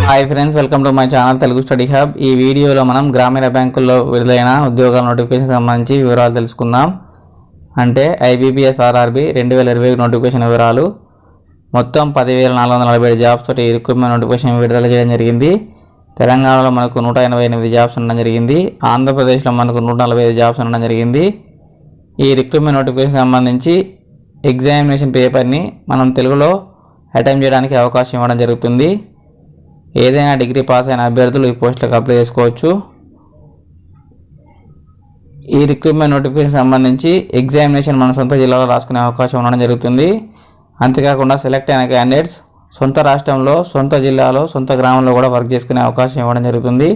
Hi friends, welcome to my channel Telugu study hub. ఈ వీడియోలో మనం గ్రామీణ బ్యాంకుల్లో విడుదలైన ఉద్యోగాల నోటిఫికేషన్ సంబంధించి వివరాలు తెలుసుకుందాం. అంటే ఐబీపీఎస్ ఆర్ఆర్బీ 2020 నోటిఫికేషన్ వివరాలు. మొత్తం 10,447 జాబ్స్ తోటి రిక్రూట్మెంట్ నోటిఫికేషన్ విడుదల చేయడం జరిగింది. తెలంగాణలో మనకు 188 జాబ్స్ ఉండడం జరిగింది. ఆంధ్రప్రదేశ్లో మనకు 145 జాబ్స్ ఉండడం జరిగింది. ఈ రిక్రూట్మెంట్ నోటిఫికేషన్ సంబంధించి ఎగ్జామినేషన్ పేపర్ని మనం తెలుగులో అటెంప్ట్ చేయడానికి అవకాశం ఇవ్వడం జరుగుతుంది. ఏదైనా డిగ్రీ పాస్ అయిన అభ్యర్థులు ఈ పోస్టులకు అప్లై చేసుకోవచ్చు. ఈ రిక్రూట్మెంట్ నోటిఫికేషన్ సంబంధించి ఎగ్జామినేషన్ మన సొంత జిల్లాలో రాసుకునే అవకాశం ఉండడం జరుగుతుంది. అంతేకాకుండా సెలెక్ట్ అయిన క్యాండిడేట్స్ సొంత రాష్ట్రంలో, సొంత జిల్లాలో, సొంత గ్రామంలో కూడా వర్క్ చేసుకునే అవకాశం ఇవ్వడం జరుగుతుంది.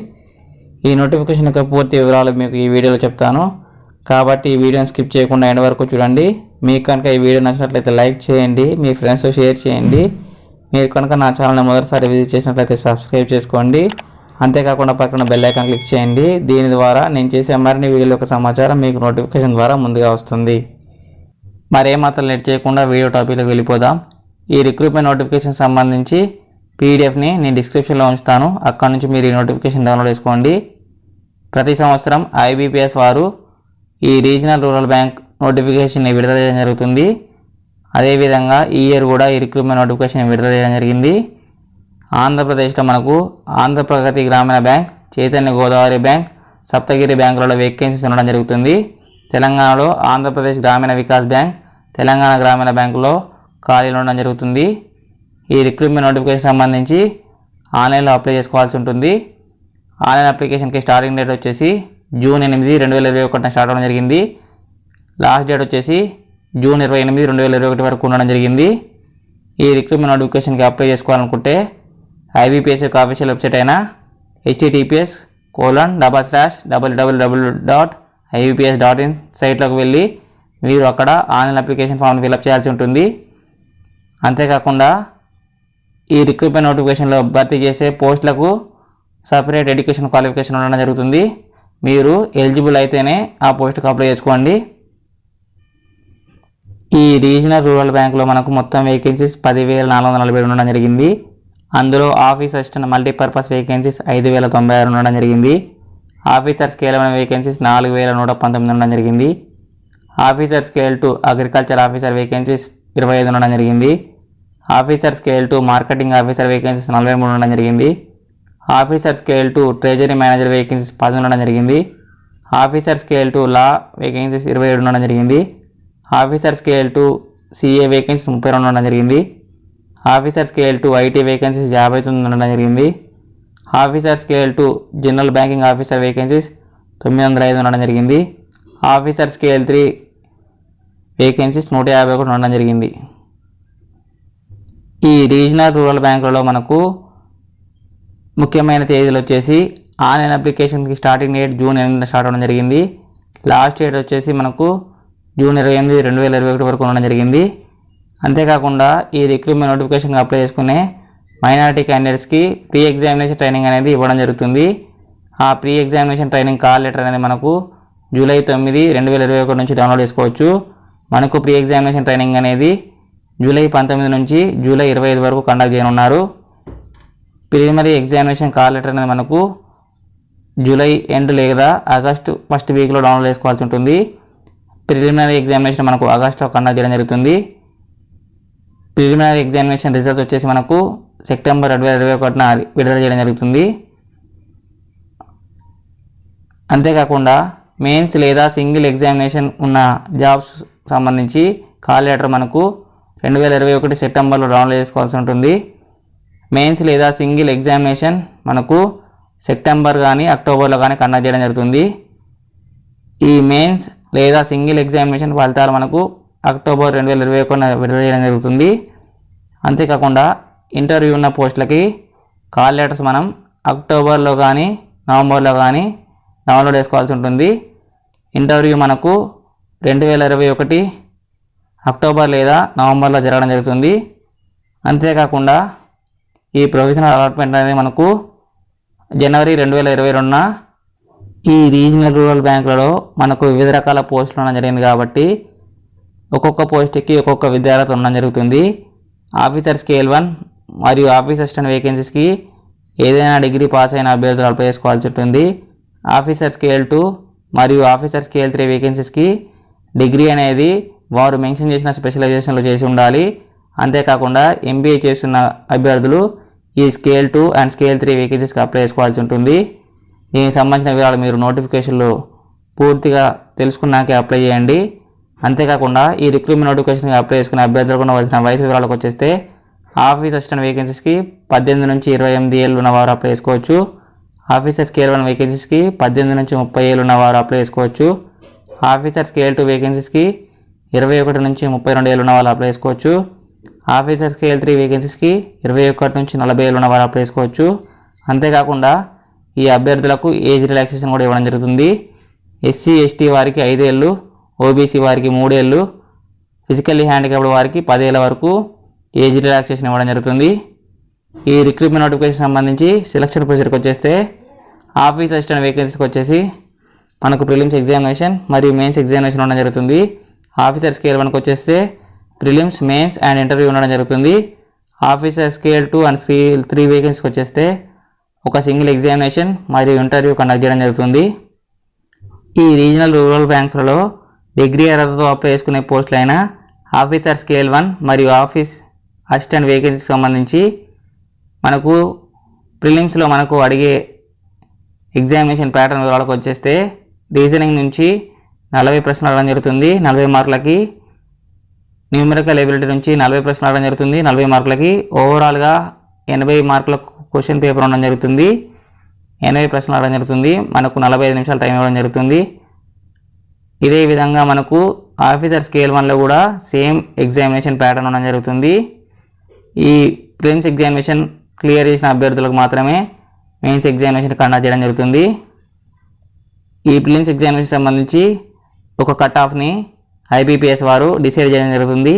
ఈ నోటిఫికేషన్ యొక్క పూర్తి వివరాలు మీకు ఈ వీడియోలో చెప్తాను, కాబట్టి ఈ వీడియోని స్కిప్ చేయకుండా ఎండ్ వరకు చూడండి. మీకు కనుక ఈ వీడియో నచ్చినట్లయితే లైక్ చేయండి, మీ ఫ్రెండ్స్తో షేర్ చేయండి. మీరు కనుక నా ఛానల్ని మొదటిసారి విజిట్ చేసినట్లయితే సబ్స్క్రైబ్ చేసుకోండి. అంతేకాకుండా పక్కన బెల్ ఐకాన్ క్లిక్ చేయండి. దీని ద్వారా నేను చేసే మరిన్ని వీడియోల యొక్క సమాచారం మీకు నోటిఫికేషన్ ద్వారా ముందుగా వస్తుంది. మరేమాత్రం లేట్ చేయకుండా వీడియో టాపిక్లోకి వెళ్ళిపోదాం. ఈ రిక్రూట్మెంట్ నోటిఫికేషన్ సంబంధించి పీడిఎఫ్ని నేను డిస్క్రిప్షన్లో ఉంచుతాను. అక్కడ నుంచి మీరు ఈ నోటిఫికేషన్ డౌన్లోడ్ చేసుకోండి. ప్రతి సంవత్సరం ఐబీపీఎస్ వారు ఈ రీజనల్ రూరల్ బ్యాంక్ నోటిఫికేషన్ని విడుదల చేయడం జరుగుతుంది. అదేవిధంగా ఈ ఇయర్ కూడా ఈ రిక్రూట్మెంట్ నోటిఫికేషన్ విడుదల చేయడం జరిగింది. ఆంధ్రప్రదేశ్లో మనకు ఆంధ్రప్రగతి గ్రామీణ బ్యాంక్, చైతన్య గోదావరి బ్యాంక్, సప్తగిరి బ్యాంకులలో వేకెన్సీస్ ఉండడం జరుగుతుంది. తెలంగాణలో ఆంధ్రప్రదేశ్ గ్రామీణ వికాస్ బ్యాంక్, తెలంగాణ గ్రామీణ బ్యాంకులో ఖాళీలు ఉండడం జరుగుతుంది. ఈ రిక్రూట్మెంట్ నోటిఫికేషన్ సంబంధించి ఆన్లైన్లో అప్లై చేసుకోవాల్సి ఉంటుంది. ఆన్లైన్ అప్లికేషన్కి స్టార్టింగ్ డేట్ వచ్చేసి జూన్ 8, 2021 స్టార్ట్ అవ్వడం జరిగింది. లాస్ట్ డేట్ వచ్చేసి జూన్ 28, 2021 వరకు ఉండడం జరిగింది. ఈ రిక్రూట్మెంట్ నోటిఫికేషన్కి అప్లై చేసుకోవాలనుకుంటే ఐబీపీఎస్ యొక్క అఫీషియల్ వెబ్సైట్ అయిన https://www.ibps.in సైట్లోకి వెళ్ళి మీరు అక్కడ ఆన్లైన్ అప్లికేషన్ ఫామ్ని ఫిలప్ చేయాల్సి ఉంటుంది. అంతేకాకుండా ఈ రిక్రూట్మెంట్ నోటిఫికేషన్లో భర్తీ చేసే పోస్టులకు సపరేట్ ఎడ్యుకేషన్ క్వాలిఫికేషన్ ఉండడం జరుగుతుంది. మీరు ఎలిజిబుల్ అయితేనే ఆ పోస్టుకు అప్లై చేసుకోండి. ఈ రీజనల్ రూరల్ బ్యాంకులో మనకు మొత్తం వేకెన్సీస్ 10,447 ఉండడం జరిగింది. అందులో ఆఫీస్ అసిస్టెంట్ మల్టీపర్పస్ వేకెన్సీస్ 5,096 ఉండడం జరిగింది. ఆఫీసర్ స్కేల్ 1 వేకెన్సీస్ 4,119 ఉండడం జరిగింది. Officer scale 2 agriculture officer vacancies 25 ఉండడం జరిగింది. Officer scale 2 marketing officer vacancies 43 ఉండడం జరిగింది. Officer scale 2 treasury manager vacancies 10 ఉండడం జరిగింది. ఆఫీసర్ స్కేల్ 2 లా వేకెన్సీస్ 27 ఉండడం జరిగింది. ఆఫీసర్ స్కేల్ 2 సిఏ వేకెన్సీస్ 32 ఉండడం జరిగింది. ఆఫీసర్ స్కేల్ 2 ఐటీ వేకెన్సీస్ 59 ఉండడం జరిగింది. Officer scale 2 general banking officer vacancies 905 ఉండడం జరిగింది. ఆఫీసర్ స్కేల్ 3 వేకెన్సీస్ 151 ఉండడం జరిగింది. ఈ రీజనల్ రూరల్ బ్యాంకులలో మనకు ముఖ్యమైన తేదీలు వచ్చేసి ఆన్లైన్ అప్లికేషన్కి స్టార్టింగ్ డేట్ జూన్ 8 స్టార్ట్ అవ్వడం జరిగింది. లాస్ట్ డేట్ వచ్చేసి మనకు జూన్ 28, 2021 వరకు ఉండడం జరిగింది. అంతేకాకుండా ఈ రిక్రూట్మెంట్ నోటిఫికేషన్కి అప్లై చేసుకునే మైనారిటీ క్యాండిడేట్స్కి ప్రీ ఎగ్జామినేషన్ ట్రైనింగ్ అనేది ఇవ్వడం జరుగుతుంది. ఆ pre examination training call letter అనేది మనకు జూలై 9, 2021 నుంచి డౌన్లోడ్ చేసుకోవచ్చు. మనకు ప్రీ ఎగ్జామినేషన్ ట్రైనింగ్ అనేది జూలై 19 నుంచి జూలై 25 వరకు కండక్ట్ చేయనున్నారు. ప్రిలిమినరీ ఎగ్జామినేషన్ కాల్ లెటర్ అనేది మనకు జూలై ఎండ్ లేదా ఆగస్టు ఫస్ట్ వీక్లో డౌన్లోడ్ చేసుకోవాల్సి ఉంటుంది. ప్రిలిమినరీ ఎగ్జామినేషన్ మనకు ఆగస్టులో కండక్ట్ చేయడం జరుగుతుంది. ప్రిలిమినరీ ఎగ్జామినేషన్ రిజల్ట్స్ వచ్చేసి మనకు సెప్టెంబర్ 2021 విడుదల చేయడం జరుగుతుంది. అంతేకాకుండా మెయిన్స్ లేదా సింగిల్ ఎగ్జామినేషన్ ఉన్న జాబ్స్ సంబంధించి కాల్ లెటర్ మనకు 2021 సెప్టెంబర్లో డౌన్లోడ్ చేసుకోవాల్సి ఉంటుంది. మెయిన్స్ లేదా సింగిల్ ఎగ్జామినేషన్ మనకు సెప్టెంబర్ కానీ అక్టోబర్లో కానీ కండక్ట్ చేయడం జరుగుతుంది. ఈ మెయిన్స్ లేదా సింగిల్ ఎగ్జామినేషన్ ఫలితాలు మనకు అక్టోబర్ 2021 విడుదల చేయడం జరుగుతుంది. అంతేకాకుండా ఇంటర్వ్యూ ఉన్న పోస్టులకి కాల్ లెటర్స్ మనం అక్టోబర్లో కానీ నవంబర్లో కానీ డౌన్లోడ్ చేసుకోవాల్సి ఉంటుంది. ఇంటర్వ్యూ మనకు 2021 అక్టోబర్ లేదా నవంబర్లో జరగడం జరుగుతుంది. అంతేకాకుండా ఈ ప్రొవిజనల్ అలాట్మెంట్ అనేది మనకు జనవరి 2022 ఈ రీజనల్ రూరల్ బ్యాంకులలో మనకు వివిధ రకాల పోస్టులు ఉండడం జరిగింది కాబట్టి ఒక్కొక్క పోస్ట్కి ఒక్కొక్క విద్యార్థి ఉండడం జరుగుతుంది. ఆఫీసర్ స్కేల్ 1 మరియు ఆఫీస్ అసిస్టెంట్ వేకెన్సీస్కి ఏదైనా డిగ్రీ పాస్ అయిన అభ్యర్థులు అప్లై చేసుకోవాల్సి ఉంటుంది. ఆఫీసర్ స్కేల్ 2 మరియు ఆఫీసర్ స్కేల్ 3 వేకెన్సీస్కి డిగ్రీ అనేది వారు మెన్షన్ చేసిన స్పెషలైజేషన్లో చేసి ఉండాలి. అంతేకాకుండా MBA చేస్తున్న అభ్యర్థులు ఈ స్కేల్ 2 అండ్ స్కేల్ 3 వేకెన్సీస్కి అప్లై చేసుకోవాల్సి ఉంటుంది. దీనికి సంబంధించిన వివరాలు మీరు నోటిఫికేషన్లో పూర్తిగా తెలుసుకున్నాకే అప్లై చేయండి. అంతేకాకుండా ఈ రిక్రూట్మెంట్ నోటిఫికేషన్కి అప్లై చేసుకునే అభ్యర్థులకు ఉండవలసిన వయసు వివరాలకు వచ్చేస్తే ఆఫీస్ అసిస్టెంట్ వేకెన్సీస్కి 18 నుంచి 28 ఏళ్ళు ఉన్నవారు అప్లై చేసుకోవచ్చు. ఆఫీసర్ స్కేల్ 1 వేకెన్సీస్కి 18 నుంచి 30 ఏళ్ళు ఉన్నవారు అప్లై చేసుకోవచ్చు. ఆఫీసర్ స్కేల్ 2 వేకెన్సీస్కి 21 నుంచి 32 ఏళ్ళు ఉన్న వాళ్ళు అప్లై చేసుకోవచ్చు. ఆఫీసర్ స్కేల్ 3 వేకెన్సీస్కి 21 నుంచి 40 ఏళ్ళు ఉన్న వాళ్ళు అప్లై చేసుకోవచ్చు. అంతేకాకుండా ఈ అభ్యర్థులకు ఏజ్ రిలాక్సేషన్ కూడా ఇవ్వడం జరుగుతుంది. SC ST వారికి 5 ఏళ్ళు, OBC వారికి 3 ఏళ్ళు, ఫిజికల్లీ హ్యాండిక్యాప్డ్ వారికి 10 ఏళ్ళ వరకు ఏజ్ రిలాక్సేషన్ ఇవ్వడం జరుగుతుంది. ఈ రిక్రూట్మెంట్ నోటిఫికేషన్ సంబంధించి సెలక్షన్ ప్రొసీజర్కి వచ్చేస్తే ఆఫీస్ అసిస్టెంట్ వేకెన్సీకి వచ్చేసి మనకు ప్రిలిమ్స్ ఎగ్జామినేషన్ మరియు మెయిన్స్ ఎగ్జామినేషన్ ఉండడం జరుగుతుంది. ఆఫీసర్ స్కేల్ 1కి వచ్చేస్తే ప్రిలిమ్స్, మెయిన్స్ అండ్ ఇంటర్వ్యూ ఉండడం జరుగుతుంది. ఆఫీసర్ స్కేల్ 2 అండ్ స్కేల్ 3 వేకెన్సీకి వచ్చేస్తే ఒక సింగిల్ ఎగ్జామినేషన్ మరియు ఇంటర్వ్యూ కండక్ట్ చేయడం జరుగుతుంది. ఈ రీజనల్ రూరల్ బ్యాంక్స్లలో డిగ్రీ అర్హతతో అప్లై చేసుకునే పోస్టులైన ఆఫీసర్ స్కేల్ 1 మరియు ఆఫీస్ అసిస్టెంట్ వేకెన్సీకి సంబంధించి మనకు ప్రిలిమ్స్లో మనకు అడిగే ఎగ్జామినేషన్ ప్యాటర్న్ వివరాలకు వచ్చేస్తే రీజనింగ్ నుంచి 40 ప్రశ్నలు అడగడం జరుగుతుంది. 40 మార్కులకి న్యూమరికల్ ఎబిలిటీ నుంచి 40 ప్రశ్నలు అడగడం జరుగుతుంది. 40 మార్కులకి ఓవరాల్గా 80 మార్కుల క్వశ్చన్ పేపర్ ఉండడం జరుగుతుంది. 80 ప్రశ్నలు అడగడం జరుగుతుంది. మనకు 45 నిమిషాలు టైం ఇవ్వడం జరుగుతుంది. ఇదే విధంగా మనకు ఆఫీసర్ స్కేల్ 1లో కూడా సేమ్ ఎగ్జామినేషన్ ప్యాటర్న్ ఉండడం జరుగుతుంది. ఈ ప్రిలిమ్స్ ఎగ్జామినేషన్ క్లియర్ చేసిన అభ్యర్థులకు మాత్రమే మెయిన్స్ ఎగ్జామినేషన్ కండక్ట్ చేయడం జరుగుతుంది. ఈ ప్రిలిమ్స్ ఎగ్జామినేషన్ సంబంధించి ఒక కట్ ఆఫ్ని IBPS వారు డిసైడ్ చేయడం జరుగుతుంది.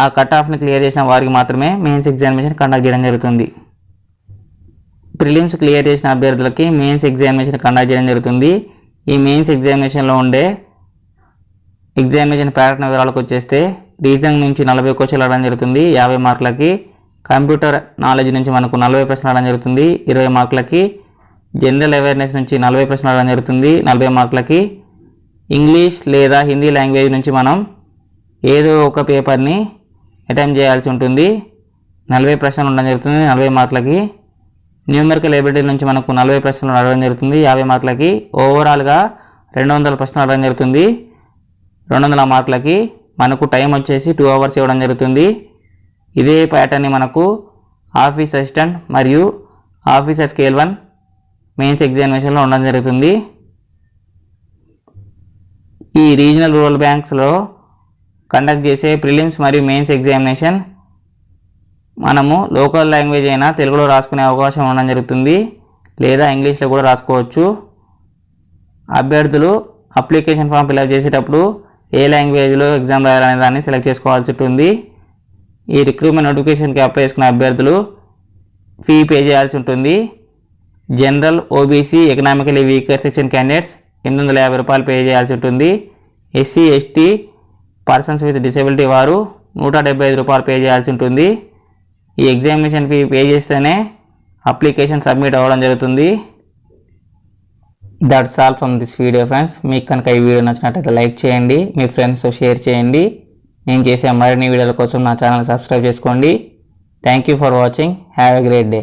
ఆ కట్ ఆఫ్ని క్లియర్ చేసిన వారికి మాత్రమే మెయిన్స్ ఎగ్జామినేషన్ కండక్ట్ చేయడం జరుగుతుంది. ప్రిలిమ్స్ క్లియర్ చేసిన అభ్యర్థులకి మెయిన్స్ ఎగ్జామినేషన్ కండక్ట్ చేయడం జరుగుతుంది. ఈ మెయిన్స్ ఎగ్జామినేషన్లో ఉండే ఎగ్జామినేషన్ ప్యాటర్న్ వివరాలకు వచ్చేస్తే రీజనింగ్ నుంచి 40 క్వశ్చన్లు అడగడం జరుగుతుంది 50 మార్కులకి. కంప్యూటర్ నాలెడ్జ్ నుంచి మనకు 40 ప్రశ్నలు అడగడం జరుగుతుంది 20 మార్కులకి. జనరల్ అవేర్నెస్ నుంచి 40 ప్రశ్నలు అడగడం జరుగుతుంది 40 మార్కులకి. ఇంగ్లీష్ లేదా హిందీ లాంగ్వేజ్ నుంచి మనం ఏదో ఒక పేపర్ని అటెంప్ట్ చేయాల్సి ఉంటుంది 40 ప్రశ్నలు ఉండడం జరుగుతుంది 40 మార్కులకి. న్యూమరికల్ ఎబిలిటీ నుంచి మనకు 40 ప్రశ్నలు అడగడం జరుగుతుంది 50 మార్కులకి. ఓవరాల్గా 200 ప్రశ్నలు అడగడం జరుగుతుంది 200 మార్కులకి. మనకు టైం వచ్చేసి 2 అవర్స్ ఇవ్వడం జరుగుతుంది. ఇదే ప్యాటర్న్ని మనకు ఆఫీస్ అసిస్టెంట్ మరియు ఆఫీసర్ స్కేల్ 1 మెయిన్స్ ఎగ్జామినేషన్లో ఉండడం జరుగుతుంది. ఈ రీజనల్ రూరల్ బ్యాంక్స్లో కండక్ట్ చేసే ప్రిలిమ్స్ మరియు మెయిన్స్ ఎగ్జామినేషన్ మనము లోకల్ లాంగ్వేజ్ అయినా తెలుగులో రాసుకునే అవకాశం ఉండడం జరుగుతుంది లేదా ఇంగ్లీష్లో కూడా రాసుకోవచ్చు. అభ్యర్థులు అప్లికేషన్ ఫామ్ ఫిల్అప్ చేసేటప్పుడు ఏ లాంగ్వేజ్లో ఎగ్జామ్ రాయాలనే దాన్ని సెలెక్ట్ చేసుకోవాల్సి ఉంటుంది. ఈ రిక్రూట్మెంట్ నోటిఫికేషన్కి అప్లై చేసుకునే అభ్యర్థులు ఫీ పే చేయాల్సి ఉంటుంది. General, OBC, economically weaker section candidates 850 రూపాయలు పే చేయాల్సి ఉంటుంది. SC ST persons with disability వారు 175 రూపాయలు పే చేయాల్సి ఉంటుంది. ఈ ఎగ్జామినేషన్ ఫీ పే చేస్తేనే అప్లికేషన్ సబ్మిట్ అవ్వడం జరుగుతుంది. That's all from this video friends. మీకు కనుక ఈ వీడియో నచ్చినట్లయితే లైక్ చేయండి, మీ ఫ్రెండ్స్తో షేర్ చేయండి. నేను చేసే మరిన్ని వీడియోల కోసం నా ఛానల్ సబ్స్క్రైబ్ చేసుకోండి. Thank you for watching. Have a great day.